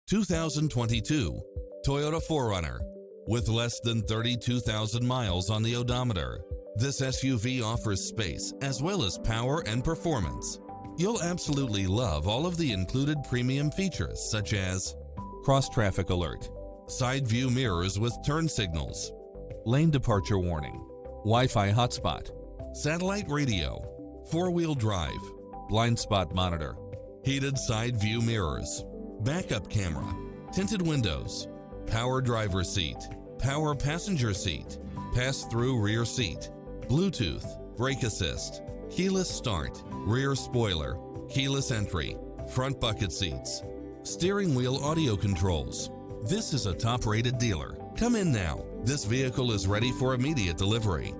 2022 Toyota 4Runner. With less than 32,000 miles on the odometer, this SUV offers space as well as power and performance. You'll absolutely love all of the included premium features such as cross-traffic alert, side view mirrors with turn signals, lane departure warning, Wi-Fi hotspot, satellite radio, four-wheel drive, blind spot monitor, heated side view mirrors, backup camera, tinted windows, power driver seat, power passenger seat, pass-through rear seat, Bluetooth, brake assist, keyless start, rear spoiler, keyless entry, front bucket seats, steering wheel audio controls. This is a top-rated dealer. Come in now. This vehicle is ready for immediate delivery.